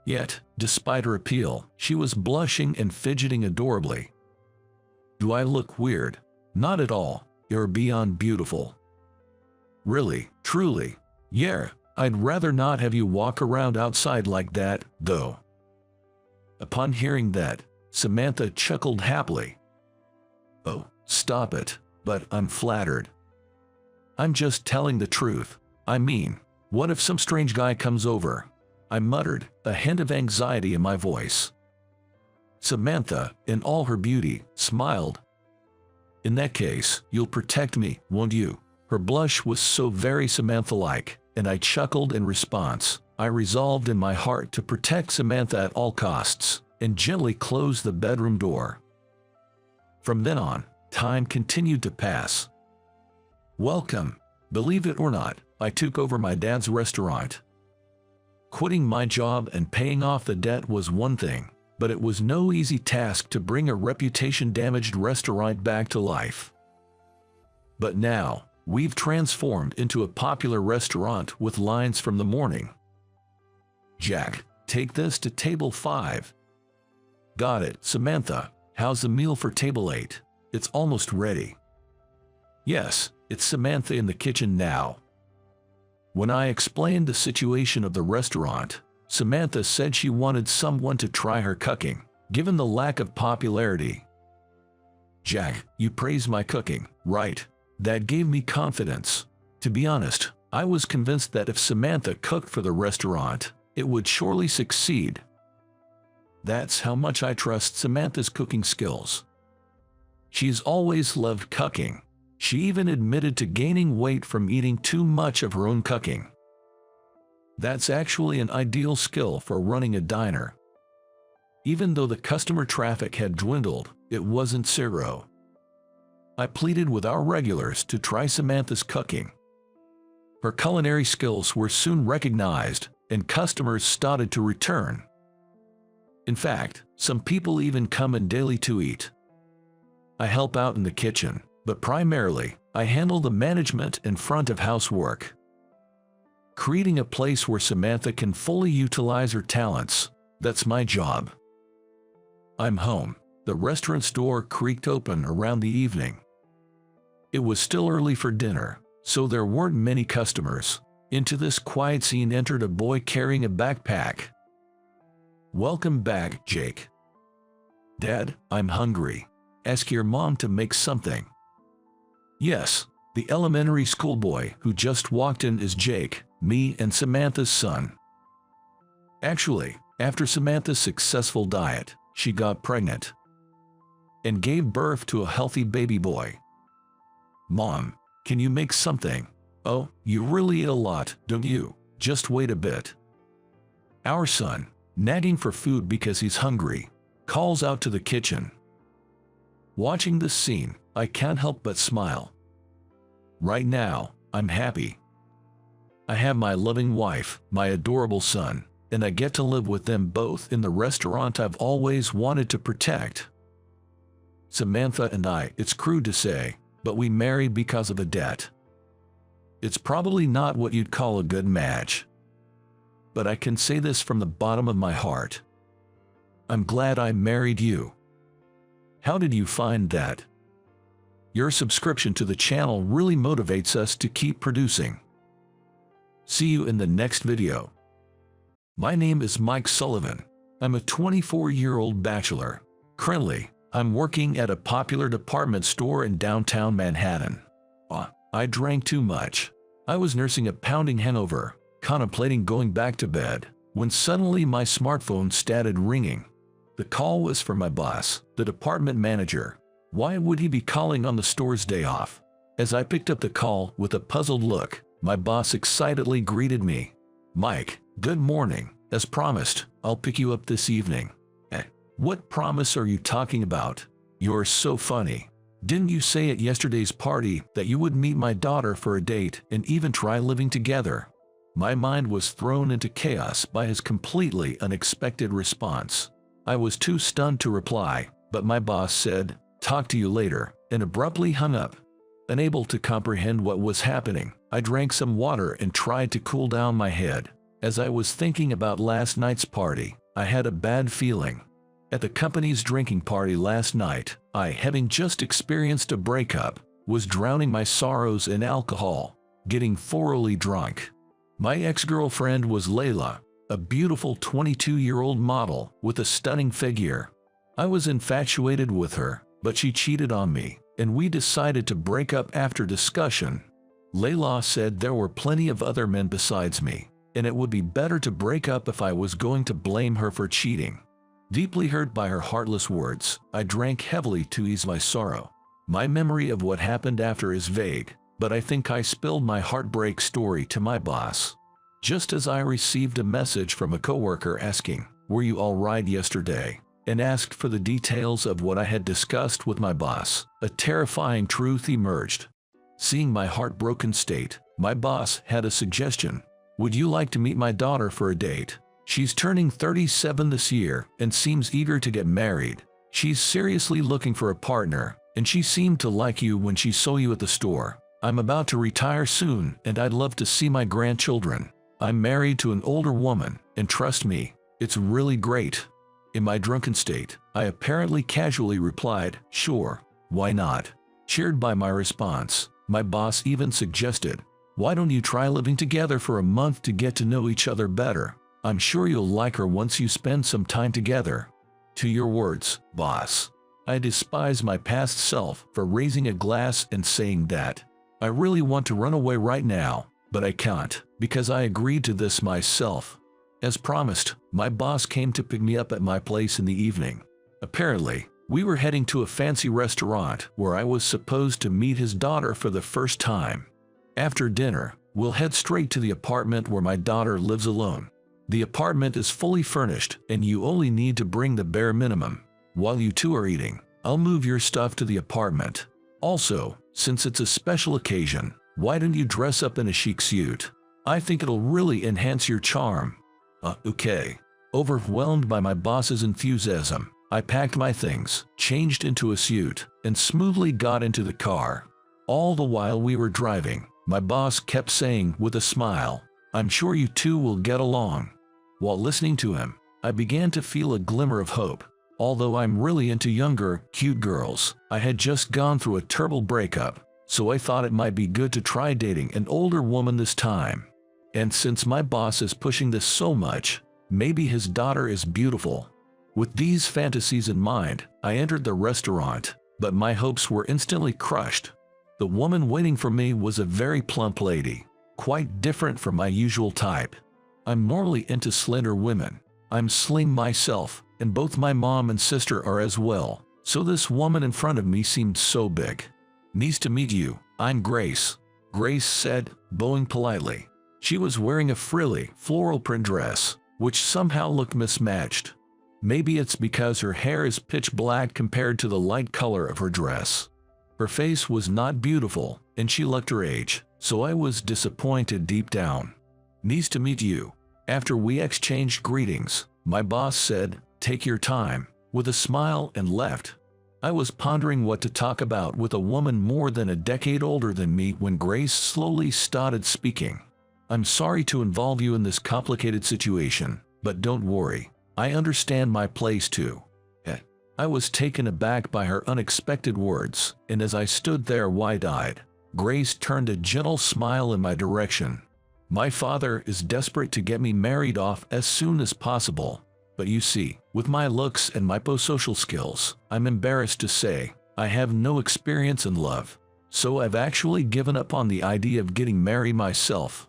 Yet, despite her appeal, she was blushing and fidgeting adorably. Do I look weird? Not at all. You're beyond beautiful. Really, truly. Yeah, I'd rather not have you walk around outside like that, though." Upon hearing that, Samantha chuckled happily. "Oh, stop it, but I'm flattered. I'm just telling the truth. I mean, what if some strange guy comes over?" I muttered, a hint of anxiety in my voice. Samantha, in all her beauty, smiled. "In that case, you'll protect me, won't you?" Her blush was so very Samantha-like, and I chuckled in response. I resolved in my heart to protect Samantha at all costs, and gently closed the bedroom door. From then on, time continued to pass. Welcome. Believe it or not, I took over my dad's restaurant. Quitting my job and paying off the debt was one thing, but it was no easy task to bring a reputation-damaged restaurant back to life. But now, we've transformed into a popular restaurant with lines from the morning. "Jack, take this to table 5. "Got it, Samantha. How's the meal for table 8? It's almost ready." Yes, it's Samantha in the kitchen now. When I explained the situation of the restaurant, Samantha said she wanted someone to try her cooking, given the lack of popularity. "Jack, you praise my cooking, right?" That gave me confidence. To be honest, I was convinced that if Samantha cooked for the restaurant, it would surely succeed. That's how much I trust Samantha's cooking skills. She's always loved cooking. She even admitted to gaining weight from eating too much of her own cooking. That's actually an ideal skill for running a diner. Even though the customer traffic had dwindled, it wasn't zero. I pleaded with our regulars to try Samantha's cooking. Her culinary skills were soon recognized, and customers started to return. In fact, some people even come in daily to eat. I help out in the kitchen, but primarily, I handle the management and front-of-house work. Creating a place where Samantha can fully utilize her talents, that's my job. I'm home. The restaurant's door creaked open around the evening. It was still early for dinner, so there weren't many customers. Into this quiet scene entered a boy carrying a backpack. "Welcome back, Jake." "Dad, I'm hungry. Ask your mom to make something." Yes, the elementary school boy who just walked in is Jake, me and Samantha's son. Actually, after Samantha's successful diet, she got pregnant and gave birth to a healthy baby boy. "Mom, can you make something?" "Oh, you really eat a lot, don't you? Just wait a bit." Our son, nagging for food because he's hungry, calls out to the kitchen. Watching this scene, I can't help but smile. Right now, I'm happy. I have my loving wife, my adorable son, and I get to live with them both in the restaurant I've always wanted to protect. Samantha and I, it's crude to say, but we married because of a debt. It's probably not what you'd call a good match. But I can say this from the bottom of my heart. I'm glad I married you. How did you find that? Your subscription to the channel really motivates us to keep producing. See you in the next video. My name is Mike Sullivan. I'm a 24-year-old bachelor. Currently, I'm working at a popular department store in downtown Manhattan. I drank too much. I was nursing a pounding hangover, contemplating going back to bed, when suddenly my smartphone started ringing. The call was from my boss, the department manager. Why would he be calling on the store's day off? As I picked up the call with a puzzled look, my boss excitedly greeted me. "Mike, good morning. As promised, I'll pick you up this evening." What promise are you talking about? You're so funny. Didn't you say at yesterday's party that you would meet my daughter for a date and even try living together? My mind was thrown into chaos by his completely unexpected response. I was too stunned to reply, but my boss said, "Talk to you later," and abruptly hung up. Unable to comprehend what was happening, I drank some water and tried to cool down my head. As I was thinking about last night's party, I had a bad feeling. At the company's drinking party last night, I, having just experienced a breakup, was drowning my sorrows in alcohol, getting thoroughly drunk. My ex-girlfriend was Layla, a beautiful 22-year-old model with a stunning figure. I was infatuated with her, but she cheated on me, and we decided to break up after discussion. Layla said there were plenty of other men besides me, and it would be better to break up if I was going to blame her for cheating. Deeply hurt by her heartless words, I drank heavily to ease my sorrow. My memory of what happened after is vague, but I think I spilled my heartbreak story to my boss. Just as I received a message from a coworker asking, "Were you all right yesterday?" and asked for the details of what I had discussed with my boss, a terrifying truth emerged. Seeing my heartbroken state, my boss had a suggestion. "Would you like to meet my daughter for a date? She's turning 37 this year and seems eager to get married. She's seriously looking for a partner, and she seemed to like you when she saw you at the store. I'm about to retire soon, and I'd love to see my grandchildren. I'm married to an older woman, and trust me, it's really great." In my drunken state, I apparently casually replied, "Sure, why not?" Cheered by my response, my boss even suggested, "Why don't you try living together for a month to get to know each other better? I'm sure you'll like her once you spend some time together." To your words, boss. I despise my past self for raising a glass and saying that. I really want to run away right now, but I can't, because I agreed to this myself. As promised, my boss came to pick me up at my place in the evening. Apparently, we were heading to a fancy restaurant where I was supposed to meet his daughter for the first time. After dinner, we'll head straight to the apartment where my daughter lives alone. The apartment is fully furnished, and you only need to bring the bare minimum. While you two are eating, I'll move your stuff to the apartment. Also, since it's a special occasion, why don't you dress up in a chic suit? I think it'll really enhance your charm. Okay. Overwhelmed by my boss's enthusiasm, I packed my things, changed into a suit, and smoothly got into the car. All the while we were driving, my boss kept saying with a smile, "I'm sure you two will get along." While listening to him, I began to feel a glimmer of hope. Although I'm really into younger, cute girls, I had just gone through a terrible breakup, so I thought it might be good to try dating an older woman this time. And since my boss is pushing this so much, maybe his daughter is beautiful. With these fantasies in mind, I entered the restaurant, but my hopes were instantly crushed. The woman waiting for me was a very plump lady, quite different from my usual type. I'm normally into slender women. I'm slim myself, and both my mom and sister are as well, so this woman in front of me seemed so big. "Nice to meet you, I'm Grace," Grace said, bowing politely. She was wearing a frilly, floral print dress, which somehow looked mismatched. Maybe it's because her hair is pitch black compared to the light color of her dress. Her face was not beautiful, and she looked her age, so I was disappointed deep down. "Nice to meet you." After we exchanged greetings, my boss said, "Take your time," with a smile and left. I was pondering what to talk about with a woman more than a decade older than me when Grace slowly started speaking. "I'm sorry to involve you in this complicated situation, but don't worry, I understand my place too." I was taken aback by her unexpected words, and as I stood there wide-eyed, Grace turned a gentle smile in my direction. "My father is desperate to get me married off as soon as possible. But you see, with my looks and my social skills, I'm embarrassed to say, I have no experience in love. So I've actually given up on the idea of getting married myself."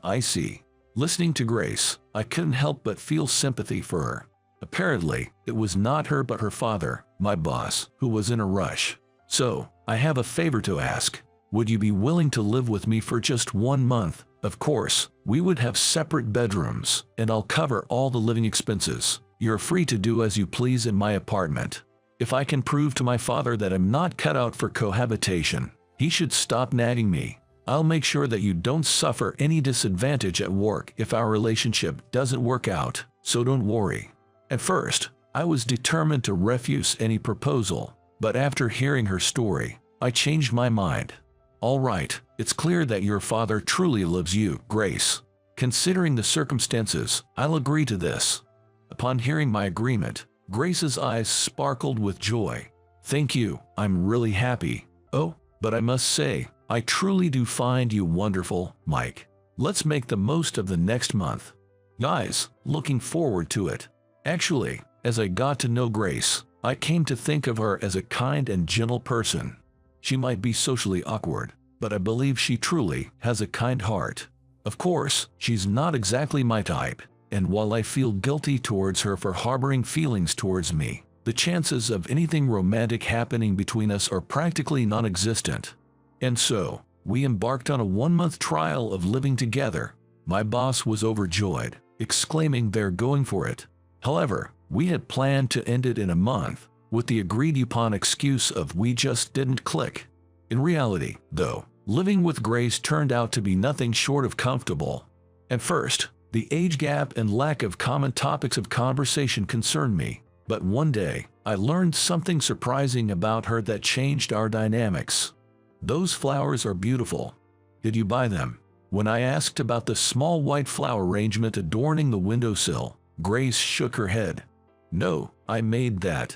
I see. Listening to Grace, I couldn't help but feel sympathy for her. Apparently, it was not her but her father, my boss, who was in a rush. "So, I have a favor to ask. Would you be willing to live with me for just 1 month? Of course, we would have separate bedrooms, and I'll cover all the living expenses. You're free to do as you please in my apartment. If I can prove to my father that I'm not cut out for cohabitation, he should stop nagging me. I'll make sure that you don't suffer any disadvantage at work if our relationship doesn't work out, so don't worry." At first, I was determined to refuse any proposal, but after hearing her story, I changed my mind. "All right, it's clear that your father truly loves you, Grace. Considering the circumstances, I'll agree to this." Upon hearing my agreement, Grace's eyes sparkled with joy. "Thank you, I'm really happy. Oh, but I must say, I truly do find you wonderful, Mike. Let's make the most of the next month. Guys, looking forward to it. Actually, as I got to know Grace, I came to think of her as a kind and gentle person. She might be socially awkward, but I believe she truly has a kind heart. Of course, she's not exactly my type, and while I feel guilty towards her for harboring feelings towards me, the chances of anything romantic happening between us are practically non-existent. And so, we embarked on a 1-month trial of living together. My boss was overjoyed, exclaiming they're going for it. However, we had planned to end it in a month, with the agreed-upon excuse of we just didn't click. In reality, though, living with Grace turned out to be nothing short of comfortable. At first, the age gap and lack of common topics of conversation concerned me, but one day, I learned something surprising about her that changed our dynamics. Those flowers are beautiful. Did you buy them? When I asked about the small white flower arrangement adorning the windowsill, Grace shook her head. No, I made that.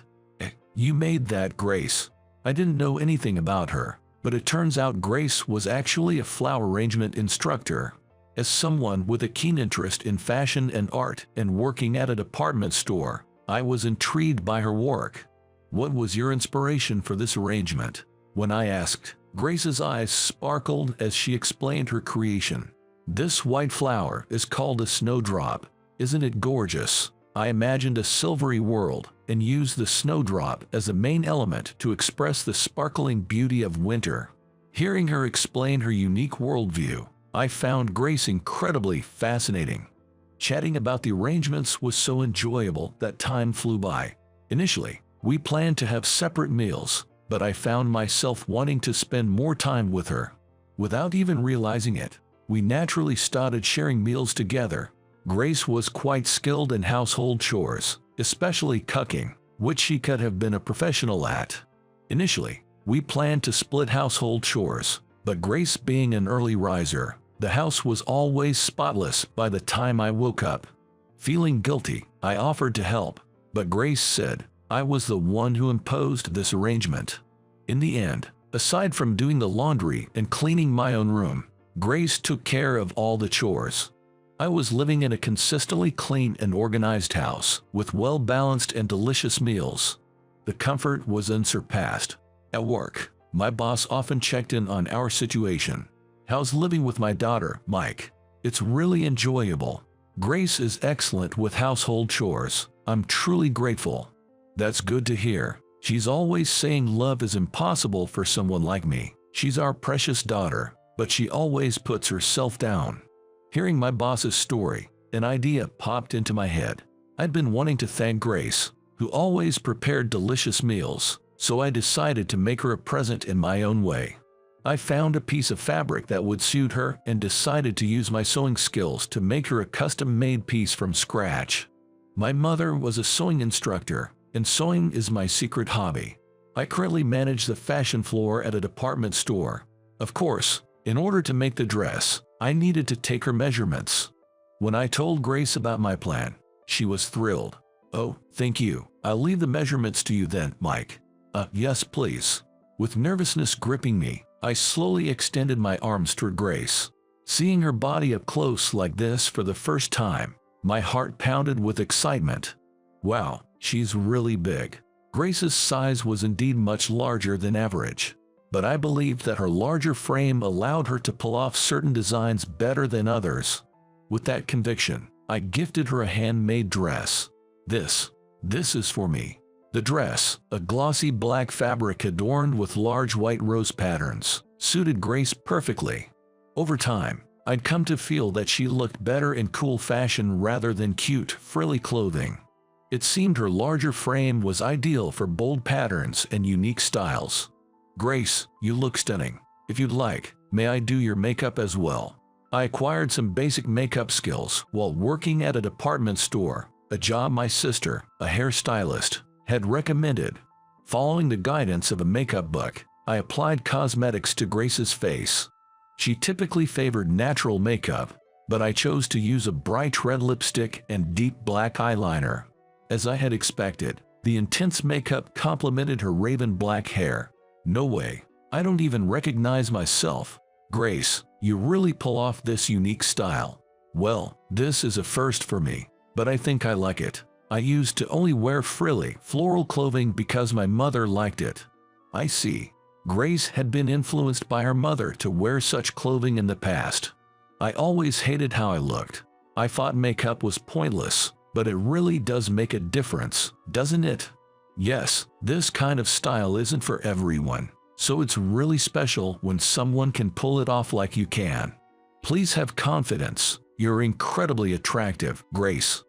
You made that, Grace. I didn't know anything about her, but it turns out Grace was actually a flower arrangement instructor. As someone with a keen interest in fashion and art and working at a department store, I was intrigued by her work. What was your inspiration for this arrangement? When I asked, Grace's eyes sparkled as she explained her creation. This white flower is called a snowdrop. Isn't it gorgeous? I imagined a silvery world and used the snowdrop as the main element to express the sparkling beauty of winter. Hearing her explain her unique worldview, I found Grace incredibly fascinating. Chatting about the arrangements was so enjoyable that time flew by. Initially, we planned to have separate meals, but I found myself wanting to spend more time with her. Without even realizing it, we naturally started sharing meals together. Grace was quite skilled in household chores, especially cooking, which she could have been a professional at. Initially, we planned to split household chores, but Grace being an early riser, the house was always spotless by the time I woke up. Feeling guilty, I offered to help, but Grace said I was the one who imposed this arrangement. In the end, aside from doing the laundry and cleaning my own room, Grace took care of all the chores. I was living in a consistently clean and organized house, with well-balanced and delicious meals. The comfort was unsurpassed. At work, my boss often checked in on our situation. How's living with my daughter, Mike? It's really enjoyable. Grace is excellent with household chores. I'm truly grateful. That's good to hear. She's always saying love is impossible for someone like me. She's our precious daughter, but she always puts herself down. Hearing my boss's story, an idea popped into my head. I'd been wanting to thank Grace, who always prepared delicious meals, so I decided to make her a present in my own way. I found a piece of fabric that would suit her and decided to use my sewing skills to make her a custom-made piece from scratch. My mother was a sewing instructor, and sewing is my secret hobby. I currently manage the fashion floor at a department store. Of course, in order to make the dress, I needed to take her measurements. When I told Grace about my plan, she was thrilled. Oh, thank you. I'll leave the measurements to you then, Mike. Yes, please. With nervousness gripping me, I slowly extended my arms toward Grace. Seeing her body up close like this for the first time, my heart pounded with excitement. Wow, she's really big. Grace's size was indeed much larger than average, but I believed that her larger frame allowed her to pull off certain designs better than others. With that conviction, I gifted her a handmade dress. This is for me. The dress, a glossy black fabric adorned with large white rose patterns, suited Grace perfectly. Over time, I'd come to feel that she looked better in cool fashion rather than cute, frilly clothing. It seemed her larger frame was ideal for bold patterns and unique styles. Grace, you look stunning. If you'd like, may I do your makeup as well? I acquired some basic makeup skills while working at a department store, a job my sister, a hairstylist, had recommended. Following the guidance of a makeup book, I applied cosmetics to Grace's face. She typically favored natural makeup, but I chose to use a bright red lipstick and deep black eyeliner. As I had expected, the intense makeup complemented her raven black hair. No way, I don't even recognize myself. Grace, You really pull off this unique style. Well, this is a first for me, but I think I like it. I used to only wear frilly, floral clothing because my mother liked it. I see. Grace had been influenced by her mother to wear such clothing in the past. I always hated how I looked. I thought makeup was pointless, but it really does make a difference, doesn't it? Yes, this kind of style isn't for everyone, so it's really special when someone can pull it off like you can. Please have confidence. You're incredibly attractive, Grace.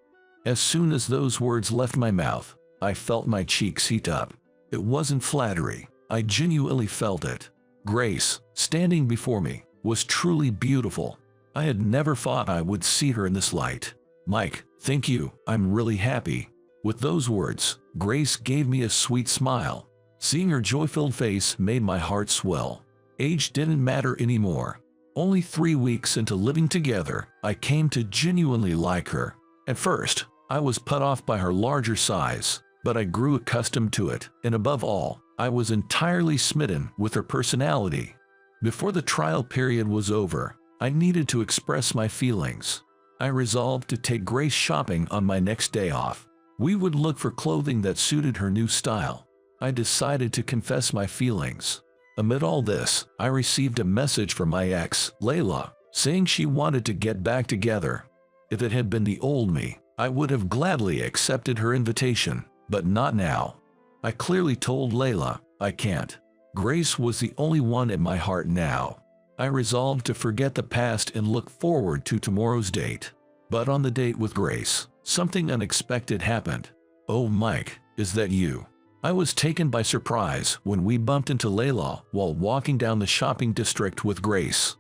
As soon as those words left my mouth, I felt my cheeks heat up. It wasn't flattery. I genuinely felt it. Grace, standing before me, was truly beautiful. I had never thought I would see her in this light. Mike, thank you, I'm really happy. With those words, Grace gave me a sweet smile. Seeing her joy-filled face made my heart swell. Age didn't matter anymore. Only 3 weeks into living together, I came to genuinely like her. At first, I was put off by her larger size, but I grew accustomed to it, and above all, I was entirely smitten with her personality. Before the trial period was over, I needed to express my feelings. I resolved to take Grace shopping on my next day off. We would look for clothing that suited her new style. I decided to confess my feelings. Amid all this, I received a message from my ex, Layla, saying she wanted to get back together. If it had been the old me, I would have gladly accepted her invitation, but not now. I clearly told Layla, I can't. Grace was the only one in my heart now. I resolved to forget the past and look forward to tomorrow's date. But on the date with Grace, something unexpected happened. Oh, Mike, is that you? I was taken by surprise when we bumped into Layla while walking down the shopping district with Grace.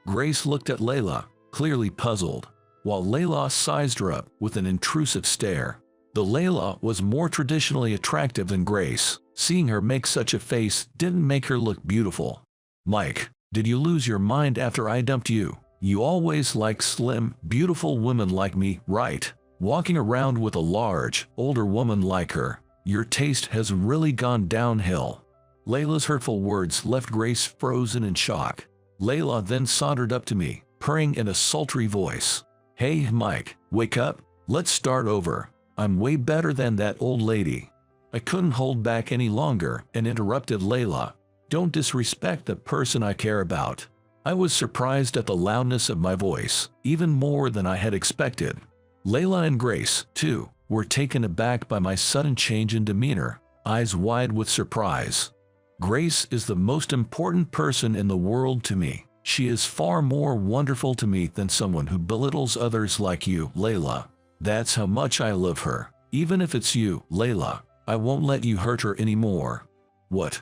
Grace looked at Layla, clearly puzzled, while Layla sized her up with an intrusive stare. The Layla was more traditionally attractive than Grace. Seeing her make such a face didn't make her look beautiful. Mike, did you lose your mind after I dumped you? You always like slim, beautiful women like me, right? Walking around with a large, older woman like her, your taste has really gone downhill. Layla's hurtful words left Grace frozen in shock. Layla then sauntered up to me, purring in a sultry voice. Hey, Mike, wake up. Let's start over. I'm way better than that old lady. I couldn't hold back any longer and interrupted Layla. Don't disrespect the person I care about. I was surprised at the loudness of my voice, even more than I had expected. Layla and Grace, too, were taken aback by my sudden change in demeanor, eyes wide with surprise. Grace is the most important person in the world to me. She is far more wonderful to me than someone who belittles others like you, Layla. That's how much I love her. Even if it's you, Layla, I won't let you hurt her anymore.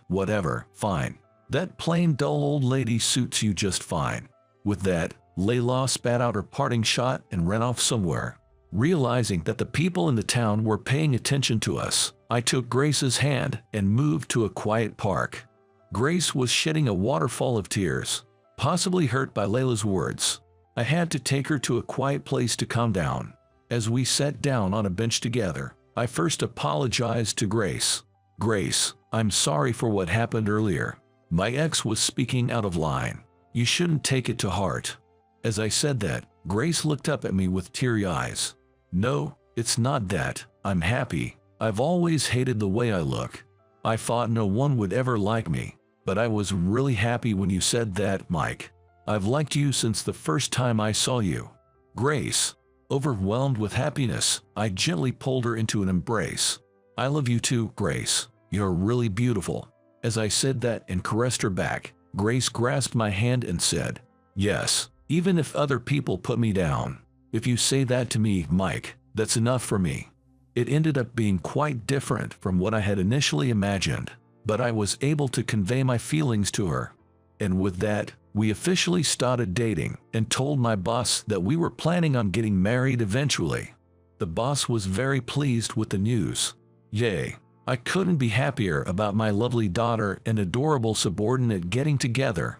Whatever, fine. That plain dull old lady suits you just fine. With that, Layla spat out her parting shot and ran off somewhere. Realizing that the people in the town were paying attention to us, I took Grace's hand and moved to a quiet park. Grace was shedding a waterfall of tears, possibly hurt by Layla's words. I had to take her to a quiet place to calm down. As we sat down on a bench together, I first apologized to Grace. Grace, I'm sorry for what happened earlier. My ex was speaking out of line. You shouldn't take it to heart. As I said that, Grace looked up at me with teary eyes. No, it's not that. I'm happy. I've always hated the way I look. I thought no one would ever like me, but I was really happy when you said that, Mike. I've liked you since the first time I saw you. Grace, overwhelmed with happiness, I gently pulled her into an embrace. I love you too, Grace. You're really beautiful. As I said that and caressed her back, Grace grasped my hand and said, yes, even if other people put me down. If you say that to me, Mike, that's enough for me. It ended up being quite different from what I had initially imagined, but I was able to convey my feelings to her. And with that, we officially started dating and told my boss that we were planning on getting married eventually. The boss was very pleased with the news. Yay! I couldn't be happier about my lovely daughter and adorable subordinate getting together.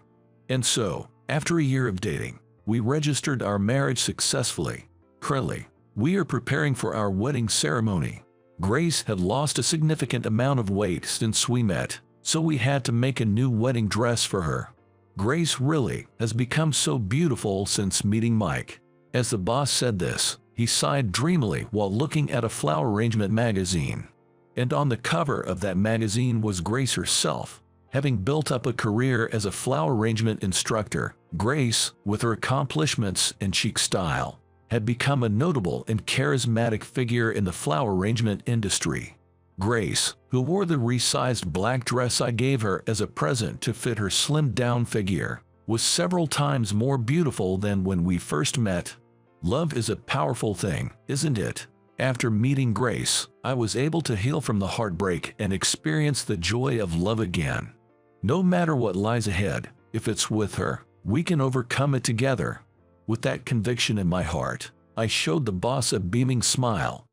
And so, after a year of dating, we registered our marriage successfully. Currently, we are preparing for our wedding ceremony. Grace had lost a significant amount of weight since we met, so we had to make a new wedding dress for her. Grace really has become so beautiful since meeting Mike. As the boss said this, he sighed dreamily while looking at a flower arrangement magazine. And on the cover of that magazine was Grace herself. Having built up a career as a flower arrangement instructor, Grace, with her accomplishments and chic style, had become a notable and charismatic figure in the flower arrangement industry. Grace, who wore the resized black dress I gave her as a present to fit her slimmed-down figure, was several times more beautiful than when we first met. Love is a powerful thing, isn't it? After meeting Grace, I was able to heal from the heartbreak and experience the joy of love again. No matter what lies ahead, if it's with her, we can overcome it together. With that conviction in my heart, I showed the boss a beaming smile